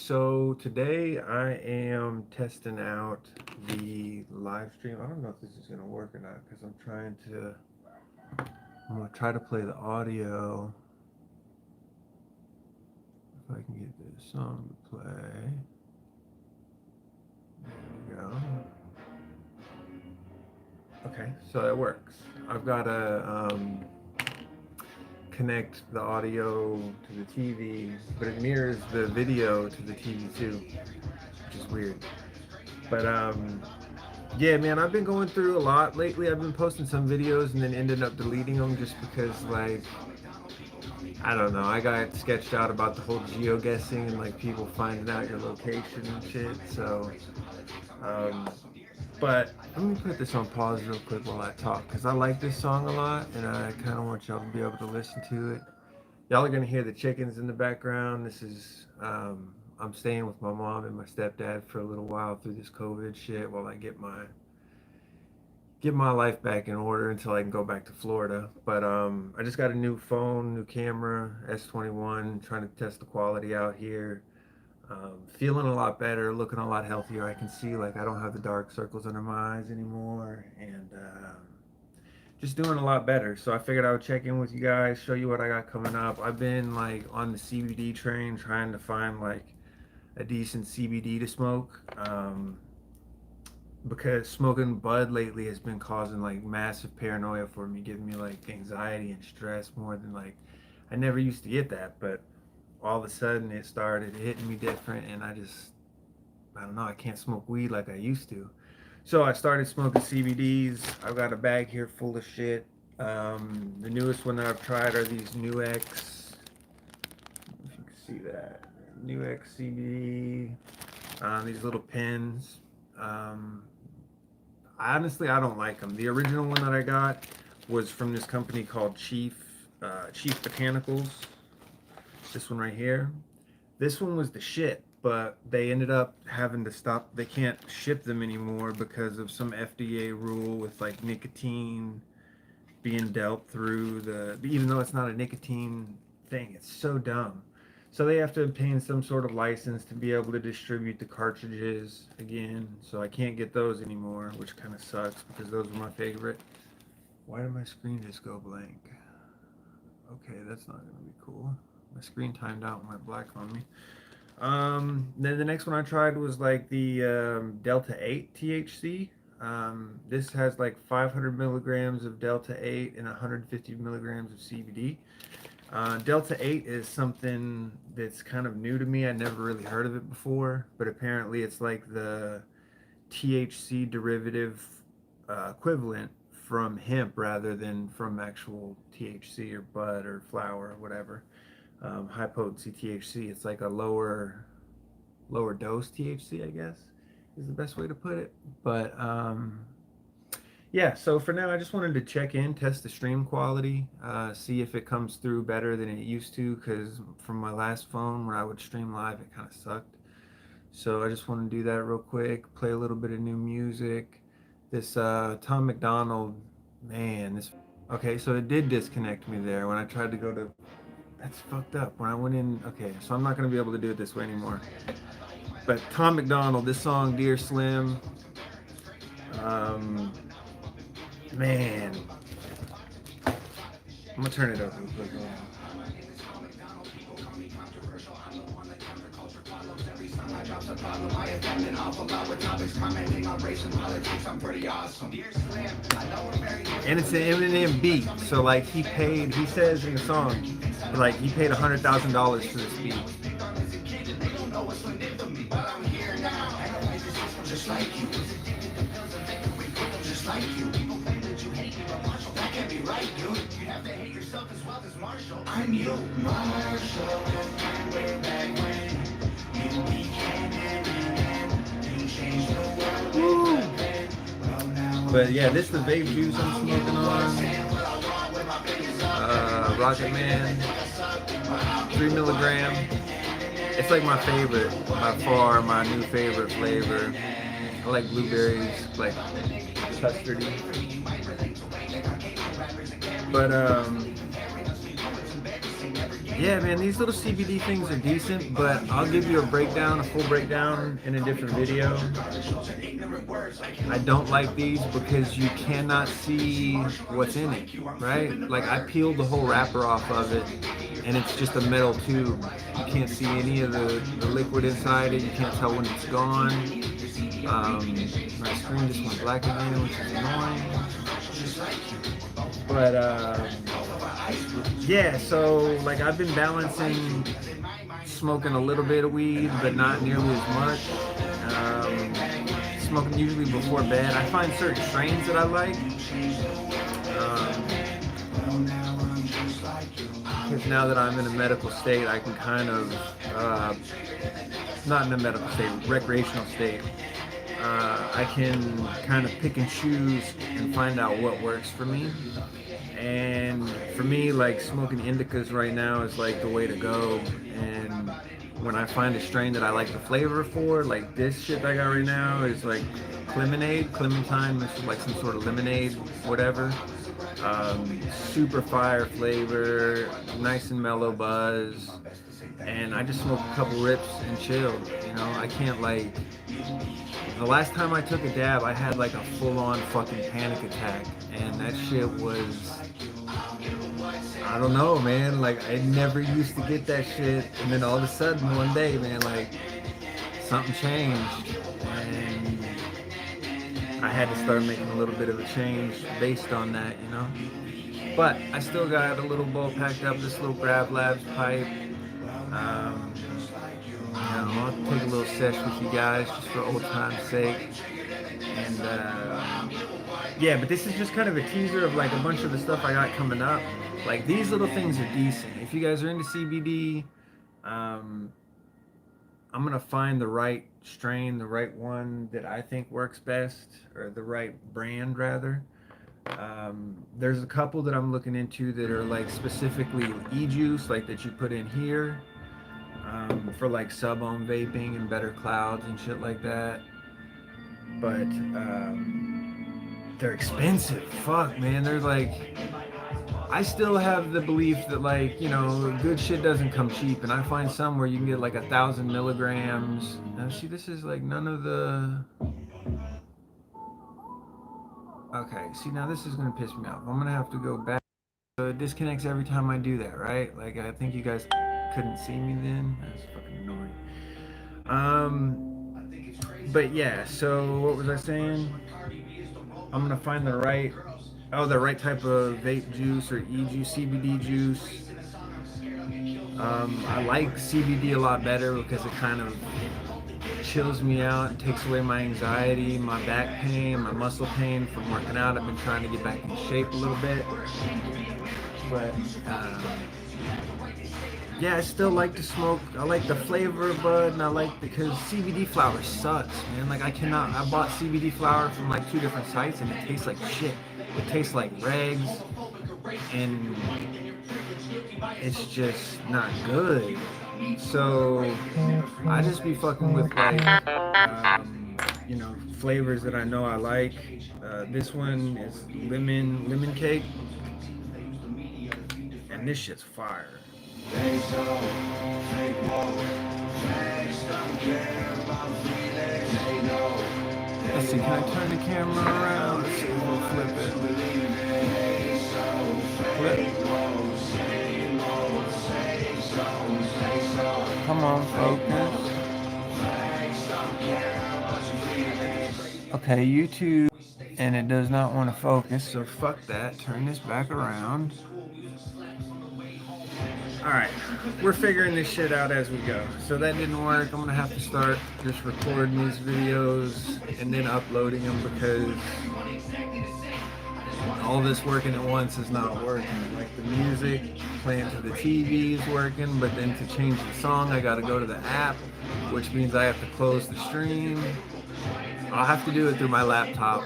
So today I am testing out the live stream. I don't know if this is gonna work or not because I'm gonna try to play the audio. If I can get this song to play. There we go. Okay, so that works. I've got to connect the audio to the TV, but it mirrors the video to the TV too, which is weird. But yeah, man, I've been going through a lot lately. I've been posting some videos and then ended up deleting them just because, like, I don't know. I got sketched out about the whole geoguessing and like people finding out your location and shit. So, um, but let me put this on pause real quick while I talk because I like this song a lot and I kind of want y'all to be able to listen to it. Y'all are gonna hear the chickens in the background. I'm staying with my mom and my stepdad for a little while through this COVID shit while I get my life back in order until I can go back to Florida. But I just got a new phone, new camera, S21, trying to test the quality out here. Feeling a lot better, looking a lot healthier. I can see like I don't have the dark circles under my eyes anymore, and just doing a lot better. So I figured I would check in with you guys, show you what I got coming up. I've been like on the CBD train, trying to find like a decent CBD to smoke. Because smoking bud lately has been causing like massive paranoia for me, giving me like anxiety and stress more than like I never used to get that, but all of a sudden it started hitting me different, and I don't know, I can't smoke weed like I used to. So I started smoking CBDs. I've got a bag here full of shit. The newest one that I've tried are these New-X. If you can see that, New-X CBD. These little pins. Honestly, I don't like them. The original one that I got was from this company called Chief Botanicals. This one right here. This one was the shit, but they ended up having to stop. They can't ship them anymore because of some FDA rule with like nicotine being dealt through even though it's not a nicotine thing. It's so dumb. So they have to obtain some sort of license to be able to distribute the cartridges again. So I can't get those anymore, which kind of sucks because those were my favorite. Why did my screen just go blank? Okay, that's not going to be cool. My screen timed out and went black on me. Then the next one I tried was like the Delta 8 THC. This has like 500 milligrams of Delta 8 and 150 milligrams of CBD. Delta 8 is something that's kind of new to me. I never really heard of it before, but apparently it's like the THC derivative equivalent from hemp rather than from actual THC or bud or flower or whatever. High potency THC. It's like a lower dose THC, I guess, is the best way to put it. But yeah, so for now, I just wanted to check in, test the stream quality, see if it comes through better than it used to, because from my last phone, when I would stream live, it kind of sucked. So I just want to do that real quick, play a little bit of new music. This Tom McDonald, man, okay, so it did disconnect me there when I tried to go to, that's fucked up. When I went in, okay, so I'm not going to be able to do it this way anymore. But Tom McDonald, this song, Dear Slim, man, I'm gonna turn it up real quick. And it's an Eminem beat, so like he says in the song, like he paid $100,000 for this beat. Just like you. Just like you. That can't be right, dude. You have to hate yourself as well as Marshall. I'm you, Marshall. And way back when you became Eminem, you changed the world. But yeah, this is the vape juice I'm smoking on. Rocket Man, 3 milligram. It's like my favorite, by far my new favorite flavor. I like blueberries, like custardy. But Yeah, man, these little CBD things are decent, but I'll give you a breakdown, a full breakdown in a different video. I don't like these because you cannot see what's in it, right? Like I peeled the whole wrapper off of it and it's just a metal tube. You can't see any of the liquid inside it. You can't tell when it's gone. My screen just went black again, which is annoying. But yeah, so like I've been balancing smoking a little bit of weed, but not nearly as much. Smoking usually before bed. I find certain strains that I like. Because now that I'm in a medical state, I can kind of, not in a medical state, recreational state, I can kind of pick and choose and find out what works for me. And for me, like smoking indicas right now is like the way to go. And when I find a strain that I like the flavor for, like this shit I got right now is like clementine, this is like some sort of lemonade, whatever. Super fire flavor, nice and mellow buzz. And I just smoke a couple rips and chill. You know, I can't like. The last time I took a dab, I had like a full-on fucking panic attack, and that shit was, I don't know, man. Like I never used to get that shit, and then all of a sudden one day, man, like something changed, and I had to start making a little bit of a change based on that, you know. But I still got a little bowl packed up, this little Grab Labs pipe. I'll take a little sesh with you guys just for old time's sake. And yeah, but this is just kind of a teaser of like a bunch of the stuff I got coming up. Like these little things are decent. If you guys are into CBD, I'm gonna find the right strain, the right one that I think works best, or the right brand rather. There's a couple that I'm looking into that are like specifically e-juice, like that you put in here. For like sub-ohm vaping and better clouds and shit like that. But they're expensive. Fuck, man. They're like, I still have the belief that like, you know, good shit doesn't come cheap, and I find some where you can get like 1,000 milligrams. Now see, this is like none of the. Okay, see now this is gonna piss me off. I'm gonna have to go back. So it disconnects every time I do that, right? Like I think you guys couldn't see me then. That's fucking annoying. But yeah, so what was I saying? I'm gonna find the right type of vape juice or e-juice, CBD juice. I like CBD a lot better because it kind of chills me out and takes away my anxiety, my back pain, my muscle pain from working out. I've been trying to get back in shape a little bit. But yeah, I still like to smoke. I like the flavor of bud, and I like because CBD flower sucks, man. Like I bought CBD flower from like 2 different sites, and it tastes like shit. It tastes like rags, and it's just not good. So I just be fucking with like, you know, flavors that I know I like. This one is lemon cake, and this shit's fire. Let's see, can I turn the camera around? Let's see if we'll flip it. Flip. Come on, focus. Okay, YouTube, and it does not want to focus, so fuck that. Turn this back around. Alright, we're figuring this shit out as we go. So that didn't work. I'm gonna have to start just recording these videos and then uploading them because all this working at once is not working. Like the music playing to the TV is working, but then to change the song I gotta go to the app, which means I have to close the stream. I'll have to do it through my laptop.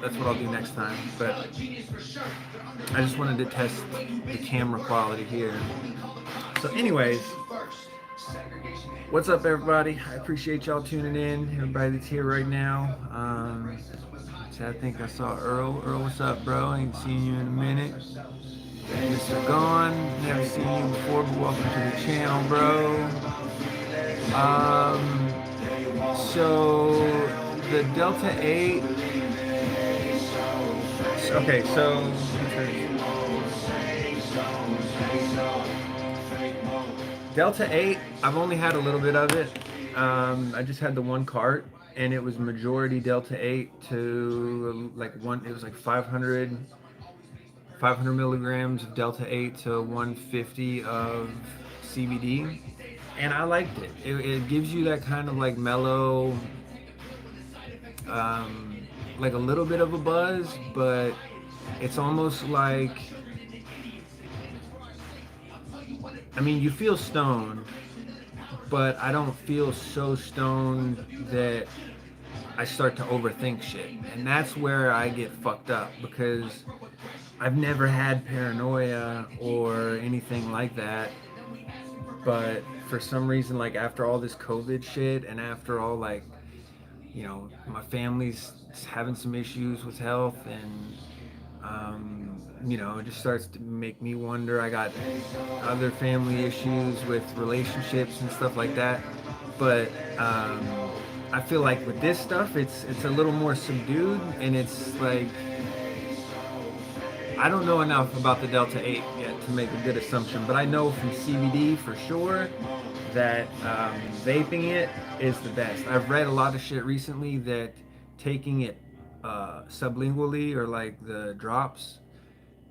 That's what I'll do next time. But I just wanted to test the camera quality here. So anyways, what's up everybody? I appreciate y'all tuning in, everybody that's here right now. I think I saw Earl. Earl, what's up, bro? I ain't seen you in a minute. Mr. Gone, never seen you before, but welcome to the channel, bro. So the Delta 8. Okay, so Delta 8, I've only had a little bit of it. I just had the one cart, and it was majority Delta 8 to like one. It was like 500 milligrams of Delta 8 to 150 of CBD, and I liked it. It gives you that kind of like mellow, like a little bit of a buzz, but it's almost like, I mean, you feel stoned, but I don't feel so stoned that I start to overthink shit. And that's where I get fucked up, because I've never had paranoia or anything like that. But for some reason, like after all this COVID shit, and after all, like, you know, my family's having some issues with health, and you know, it just starts to make me wonder. I got other family issues with relationships and stuff like that. But I feel like with this stuff, it's a little more subdued, and it's like, I don't know enough about the Delta 8 yet to make a good assumption, but I know from CBD for sure that vaping it is the best. I've read a lot of shit recently that taking it sublingually, or like the drops,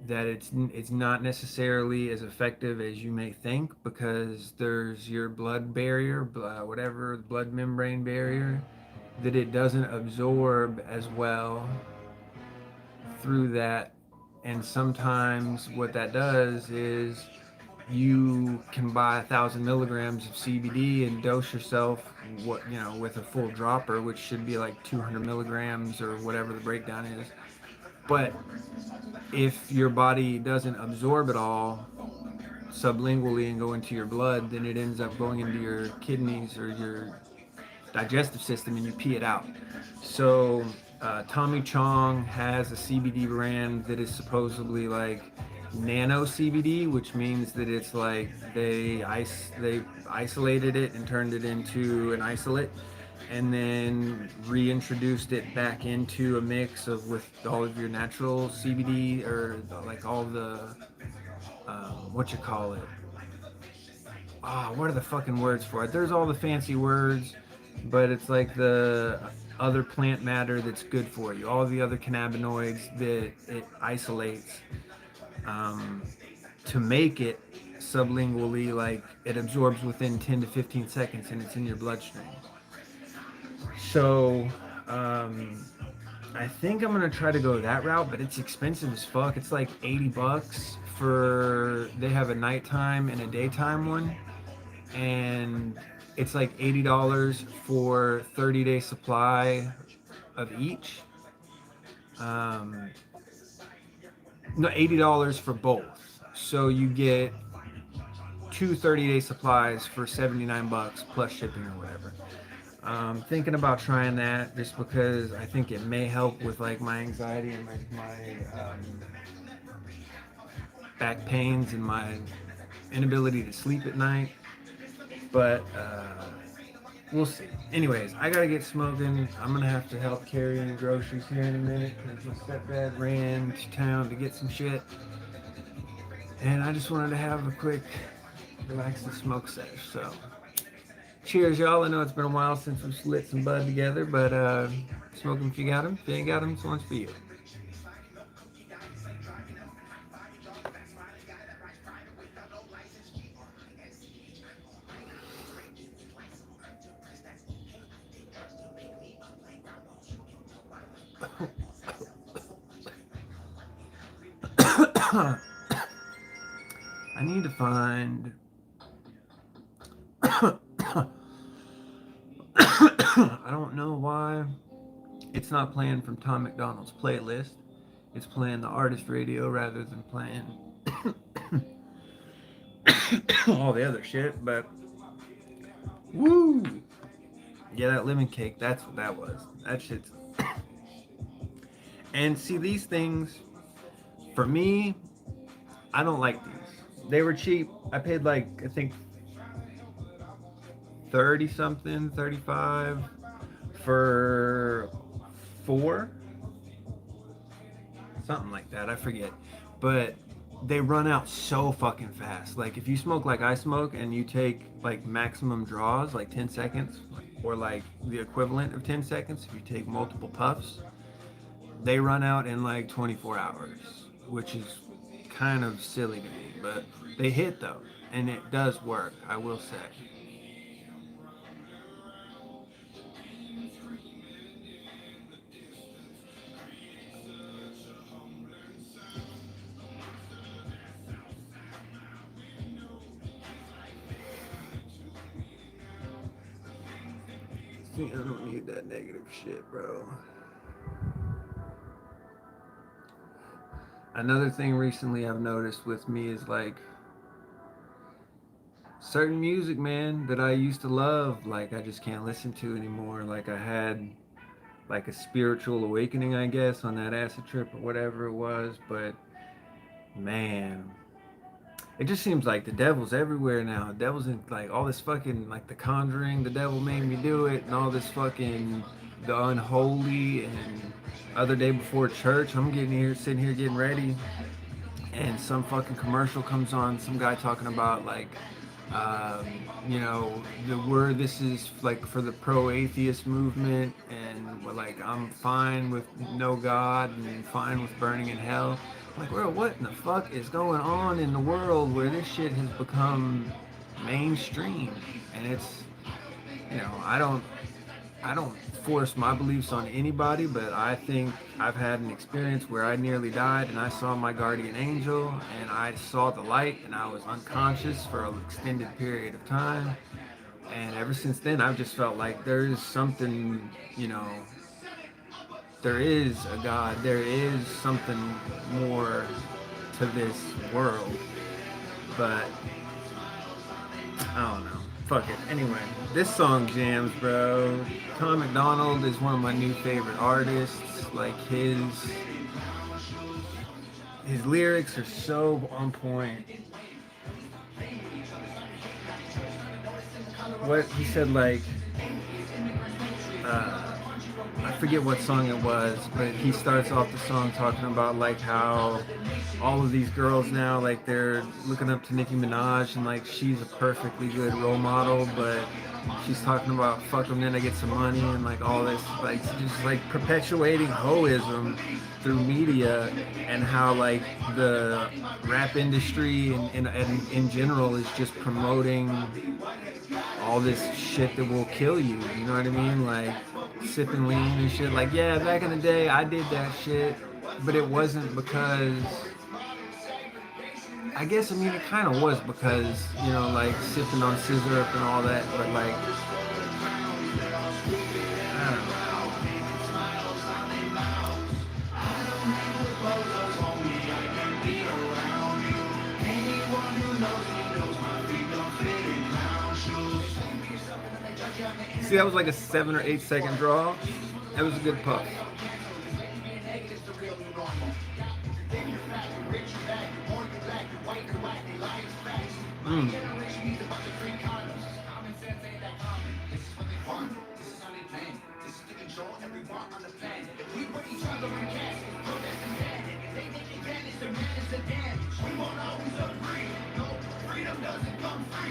that it's not necessarily as effective as you may think, because there's your blood barrier, whatever, blood membrane barrier, that it doesn't absorb as well through that. And sometimes what that does is you can buy 1,000 milligrams of CBD and dose yourself, what, you know, with a full dropper, which should be like 200 milligrams or whatever the breakdown is. But if your body doesn't absorb it all sublingually and go into your blood, then it ends up going into your kidneys or your digestive system, and you pee it out. So Tommy Chong has a CBD brand that is supposedly like nano CBD, which means that it's like they isolated it and turned it into an isolate, and then reintroduced it back into a mix of with all of your natural CBD, or like all the what you call it. What are the fucking words for it? There's all the fancy words, but it's like the other plant matter that's good for you. All the other cannabinoids that it isolates to make it sublingually, like it absorbs within 10 to 15 seconds and it's in your bloodstream. So I think I'm gonna try to go that route, but it's expensive as fuck. It's like $80 for, they have a nighttime and a daytime one, and it's like $80 for 30-day supply of each. No, $80 for both. So you get two 30-day supplies for $79 plus shipping or whatever. Thinking about trying that just because I think it may help with like my anxiety and my back pains and my inability to sleep at night. But we'll see. Anyways, I gotta get smoking. I'm gonna have to help carry in groceries here in a minute because my stepdad ran to town to get some shit, and I just wanted to have a quick relax and smoke sesh. So cheers, y'all. I know it's been a while since we've lit some bud together, but smoke them if you got them. If you ain't got them, this one's for you. I need to find I don't know why it's not playing from Tom McDonald's playlist. It's playing the artist radio rather than playing all the other shit, but woo! Yeah, that lemon cake, that's what that was. That shit's and see, these things, for me, I don't like these. They were cheap. I paid like, I think 30 something, 35 for four, something like that. I forget. But they run out so fucking fast. Like if you smoke like I smoke and you take like maximum draws, like 10 seconds, or like the equivalent of 10 seconds, if you take multiple puffs, they run out in like 24 hours, which is kind of silly to me. But they hit though, and it does work, I will say. See, I don't need that negative shit, bro. Another thing recently I've noticed with me is like certain music, man, that I used to love, like I just can't listen to anymore. Like I had like a spiritual awakening, I guess, on that acid trip or whatever it was. But man, it just seems like the devil's everywhere now. The devil's in like all this fucking like The Conjuring, the devil made me do it, and all this fucking the unholy and other day before church. I'm getting here, sitting here getting ready, and some fucking commercial comes on, some guy talking about like um, you know, the word this is like for the pro-atheist movement, and we're like, I'm fine with no God and fine with burning in hell. I'm like, bro, what in the fuck is going on in the world where this shit has become mainstream? And it's, you know, I don't force my beliefs on anybody, but I think I've had an experience where I nearly died and I saw my guardian angel and I saw the light and I was unconscious for an extended period of time. And ever since then, I've just felt like there's something, you know, there is a God, there is something more to this world. But I don't know. Fuck it. Anyway, this song jams, bro. Tom McDonald is one of my new favorite artists. Like his lyrics are so on point. What he said, like, uh, I forget what song it was, but he starts off the song talking about like how all of these girls now like they're looking up to Nicki Minaj and like she's a perfectly good role model, but she's talking about fuck them then I get some money and like all this like just like perpetuating hoism through media, and how like the rap industry and in general is just promoting all this shit that will kill you. You know what I mean? Like sipping lean and shit. Like, yeah, back in the day, I did that shit, but it wasn't because. I guess I mean it kind of was because you know like sipping on scissor and all that, but like I don't know. See, that was like a 7 or 8 second draw. That was a good puff. Mm.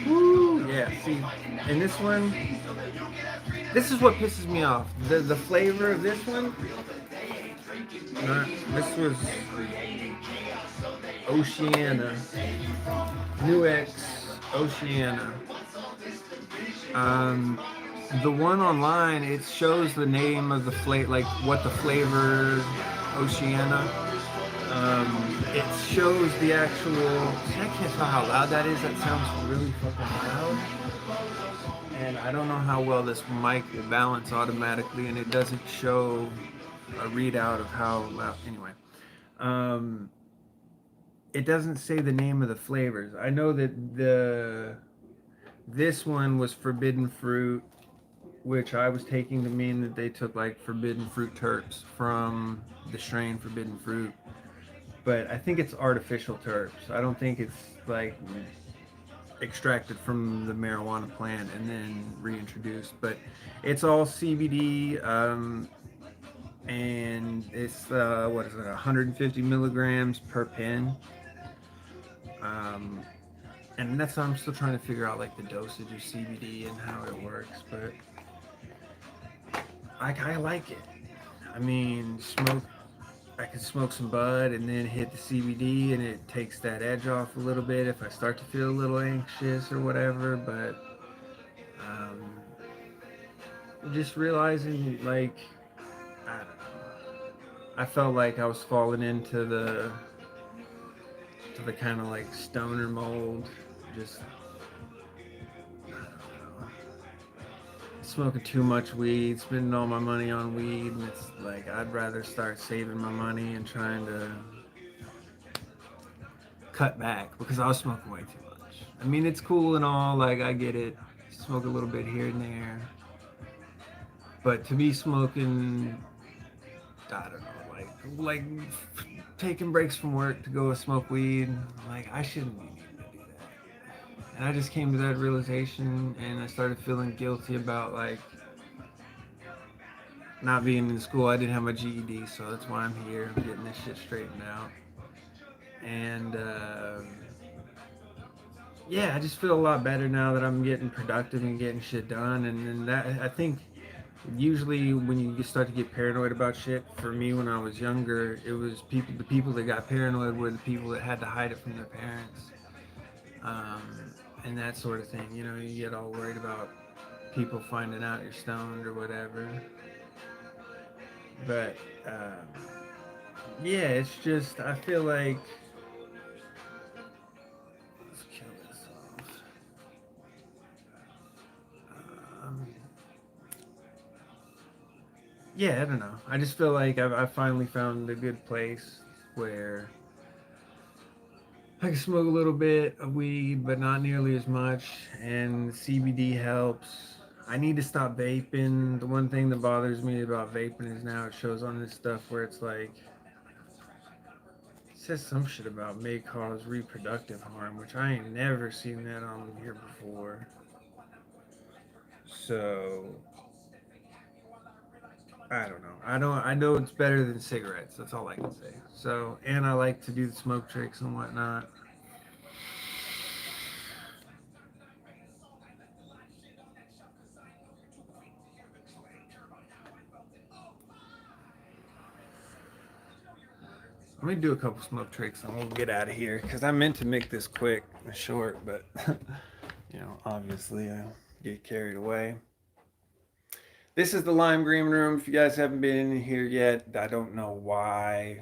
Woo, yeah, see, and this one, this is what pisses me off. The flavor of this one, this was Oceana, New X, Oceana. Um, the one online, it shows the name of the flavor, like what the flavor Oceana. It shows the actual. See, I can't tell how loud that is. That sounds really fucking loud. And I don't know how well this mic will balance automatically, and it doesn't show a readout of how loud. Anyway, um, it doesn't say the name of the flavors. I know that this one was forbidden fruit, which I was taking to mean that they took like forbidden fruit terps from the strain forbidden fruit. but I think it's artificial terps. I don't think it's like extracted from the marijuana plant and then reintroduced, but it's all CBD, and it's what is it, 150 milligrams per pen, um, and that's I'm still trying to figure out like the dosage of CBD and how it works, but I like it. I mean, smoke. I can smoke some bud and then hit the CBD, and it takes that edge off a little bit if I start to feel a little anxious or whatever. But um, just realizing, like, I don't know, I felt like I was falling into the kind of like stoner mold, just I don't know, smoking too much weed, spending all my money on weed, and it's like I'd rather start saving my money and trying to cut back because I was smoking way too much. I mean, it's cool and all, like I get it, smoke a little bit here and there, but to be smoking, I don't know, like taking breaks from work to go smoke weed, like I shouldn't be needing to do that. And I just came to that realization, and I started feeling guilty about like not being in school. I didn't have my GED, so that's why I'm here. I'm getting this shit straightened out, and yeah, I just feel a lot better now that I'm getting productive and getting shit done. And then that I think usually when you start to get paranoid about shit, for me when I was younger, it was the people that got paranoid were the people that had to hide it from their parents, um, and that sort of thing. You know, you get all worried about people finding out you're stoned or whatever. But yeah, it's just I feel like let's kill this off. Um, yeah, I don't know. I just feel like I finally found a good place where I can smoke a little bit of weed, but not nearly as much, and CBD helps. I need to stop vaping. The one thing that bothers me about vaping is now it shows on this stuff where it's like it says some shit about may cause reproductive harm, which I ain't never seen that on here before. So I don't know. I know it's better than cigarettes. That's all I can say. So and I like to do the smoke tricks and whatnot. Let me do a couple smoke tricks and we'll get out of here because I meant to make this quick and short, but obviously I get carried away. This is the lime green room. If you guys haven't been in here yet, I don't know why.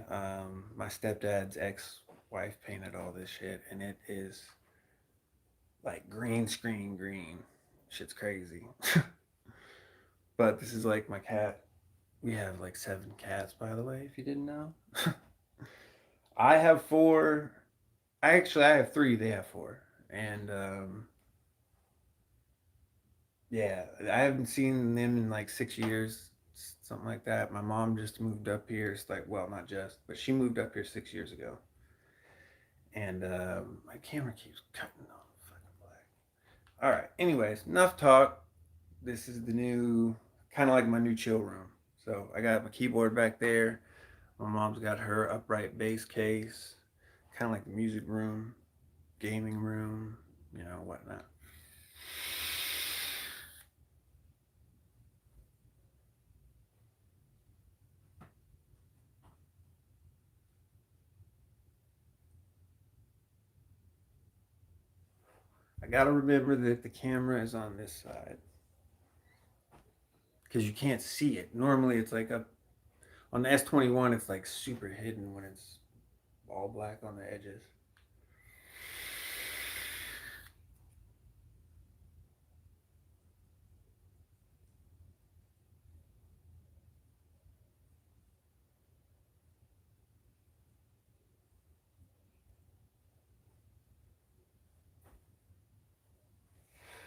My stepdad's ex-wife painted all this shit, and it is like green screen green. Shit's crazy. But this is like my cat. We have like 7 cats, by the way, if you didn't know. I have four. I have three. They have four, and yeah, I haven't seen them in like 6 years, something like that. My mom just moved up here. It's like, well, not just, but she moved up here 6 years ago, and my camera keeps cutting off. Fucking black. All right. Anyways, enough talk. This is the new, kind of like my new chill room. So I got my keyboard back there. My mom's got her upright bass case, kind of like the music room, gaming room, whatnot. I gotta remember that the camera is on this side because you can't see it. Normally, it's like up on the S21. It's like super hidden when it's all black on the edges.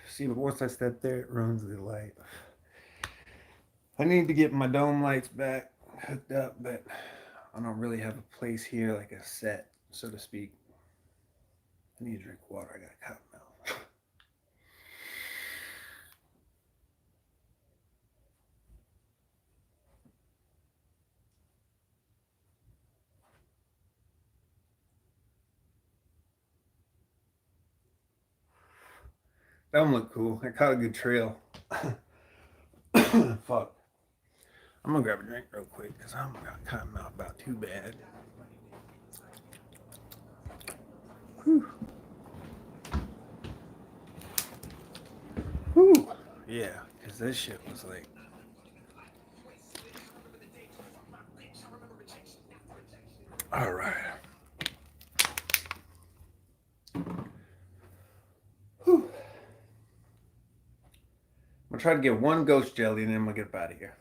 See, but once I step there, it ruins the light. I need to get my dome lights back hooked up, but I don't really have a place here, like a set, so to speak. I need to drink water. I got a cotton mouth. That one looked cool. I caught a good trail. Fuck. I'm gonna grab a drink real quick because I'm got cotton mouth about too bad. Whew. Whew. Yeah, because this shit was like. All right. Whew. I'm gonna try to get one ghost jelly and then I'm gonna get up out of here.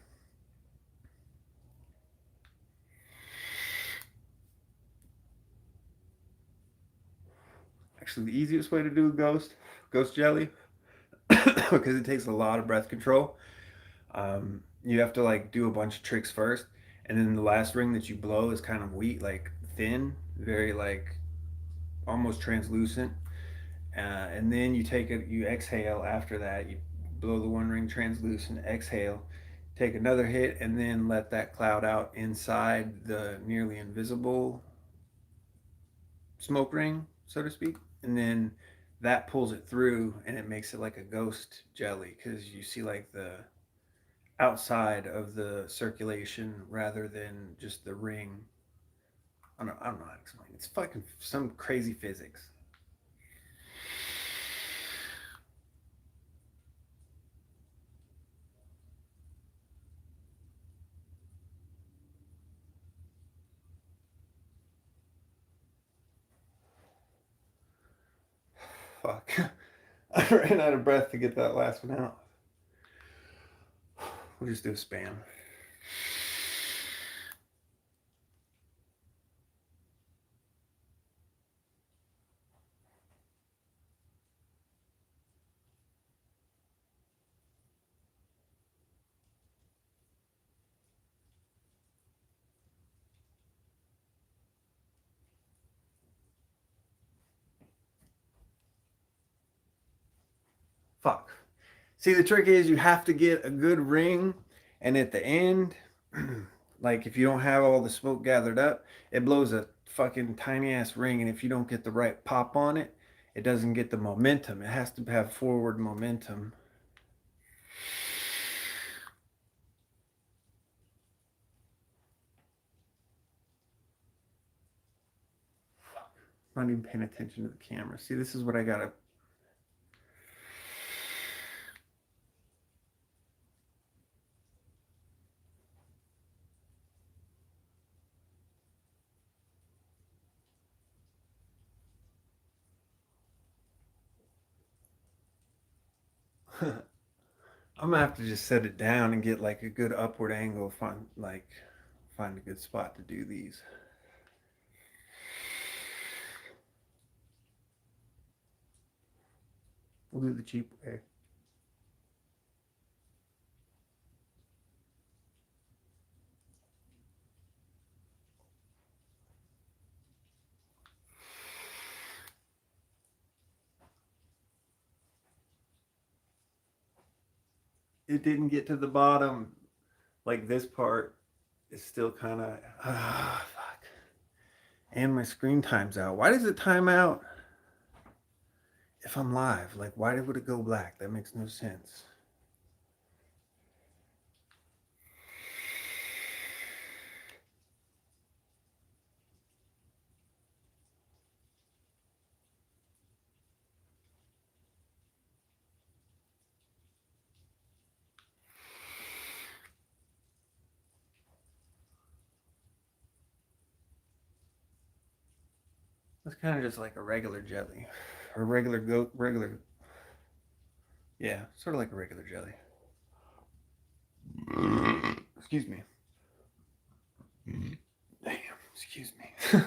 Actually, the easiest way to do ghost jelly, because it takes a lot of breath control. You have to like do a bunch of tricks first, and then the last ring that you blow is kind of weak, like thin, very like almost translucent. And then you take it, you exhale after that. You blow the one ring translucent, exhale, take another hit, and then let that cloud out inside the nearly invisible smoke ring, so to speak. And then that pulls it through and it makes it like a ghost jelly because you see like the outside of the circulation rather than just the ring. I don't know how to explain. It's fucking some crazy physics. Fuck. I ran out of breath to get that last one out. We'll just do a spam. Fuck. See, the trick is you have to get a good ring, and at the end, like if you don't have all the smoke gathered up, it blows a fucking tiny ass ring, and if you don't get the right pop on it, it doesn't get the momentum. It has to have forward momentum. I'm not even paying attention to the camera. See, this is what I gotta. I'm gonna have to just set it down and get like a good upward angle. Find a good spot to do these. We'll do the cheap way. It didn't get to the bottom. Like this part is still kind of fuck. And my screen times out. Why does it time out if I'm live? Like, why would it go black? That makes no sense. It's kind of just like a regular jelly, or regular. Yeah, sort of like a regular jelly. Excuse me. Damn, excuse me.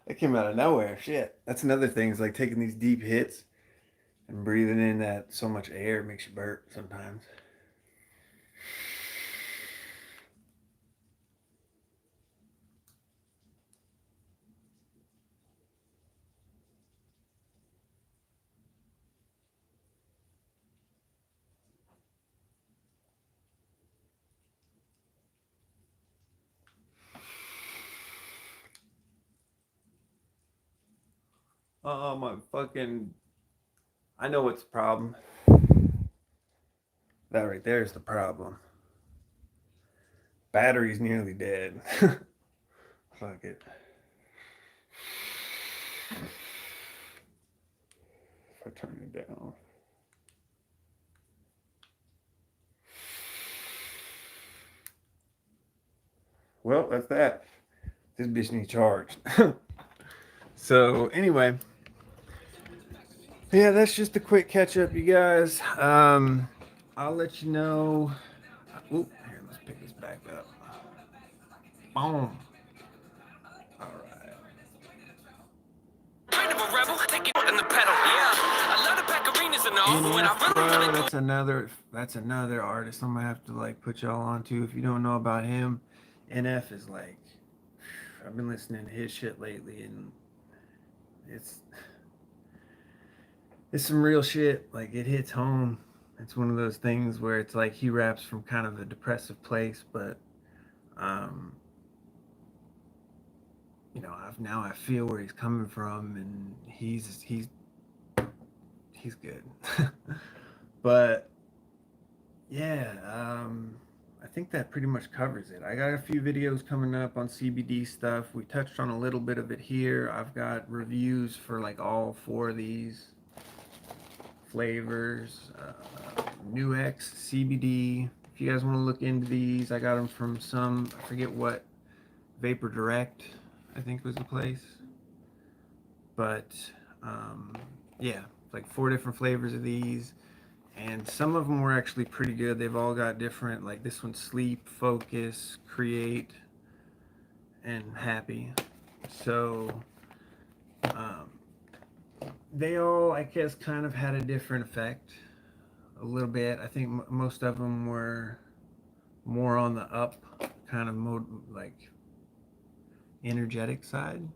That came out of nowhere. Shit. That's another thing. Is like taking these deep hits and breathing in that so much air makes you burp sometimes. Oh, my fucking... I know what's the problem. That right there is the problem. Battery's nearly dead. Fuck it. If I turn it down. Well, that's that. This bitch needs charged. So, anyway. Yeah, that's just a quick catch up, you guys. I'll let you know. Oop, here, let's pick this back up. Boom. All right. That's another artist I'm gonna have to like put y'all onto. If you don't know about him, NF is like, I've been listening to his shit lately, and it's it's some real shit. Like, it hits home. It's one of those things where it's like he raps from kind of a depressive place, but um, I feel where he's coming from, and he's good. But yeah, I think that pretty much covers it. I got a few videos coming up on CBD stuff. We touched on a little bit of it here. I've got reviews for like all 4 of these flavors. New X CBD. If you guys want to look into these, I got them from I forget what, Vapor Direct, I think was the place. But yeah, like 4 different flavors of these. And some of them were actually pretty good. They've all got different, like this one's Sleep, Focus, Create, and Happy. So they all, I guess, kind of had a different effect a little bit. I think most of them were more on the up kind of mode, like energetic side.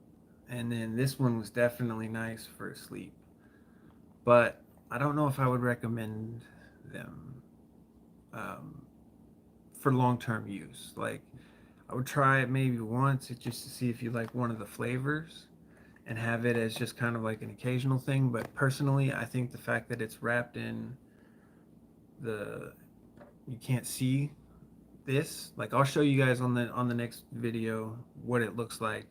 And then this one was definitely nice for sleep. But I don't know if I would recommend them for long-term use. Like, I would try it maybe once just to see if you like one of the flavors and have it as just kind of like an occasional thing. But personally, I think the fact that it's wrapped in you can't see this. Like, I'll show you guys on the next video what it looks like.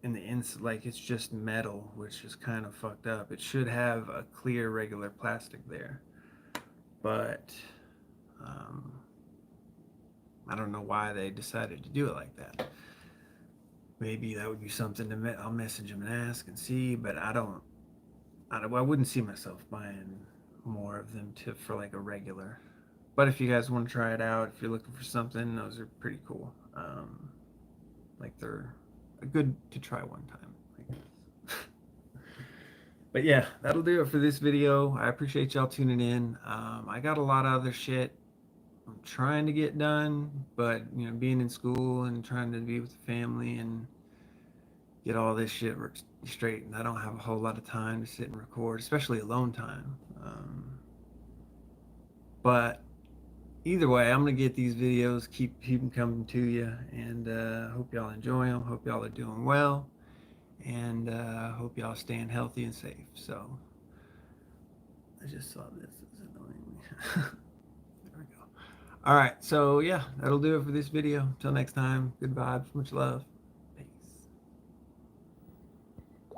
In the like, it's just metal, which is kind of fucked up. It should have a clear regular plastic there, but I don't know why they decided to do it like that. Maybe that would be something I'll message them and ask and see, but I wouldn't see myself buying more of them for like a regular. But if you guys want to try it out, if you're looking for something, those are pretty cool. Like, they're good to try one time, I guess. But yeah, that'll do it for this video. I appreciate y'all tuning in. I got a lot of other shit I'm trying to get done, but being in school and trying to be with the family and get all this shit straight, and I don't have a whole lot of time to sit and record, especially alone time. But either way, I'm gonna get these videos, keep them coming to you, and hope y'all enjoy them. Hope y'all are doing well, and hope y'all staying healthy and safe. So I just saw this. It's annoying me. There we go. All right, so yeah, that'll do it for this video. Until next time, good vibes, much love.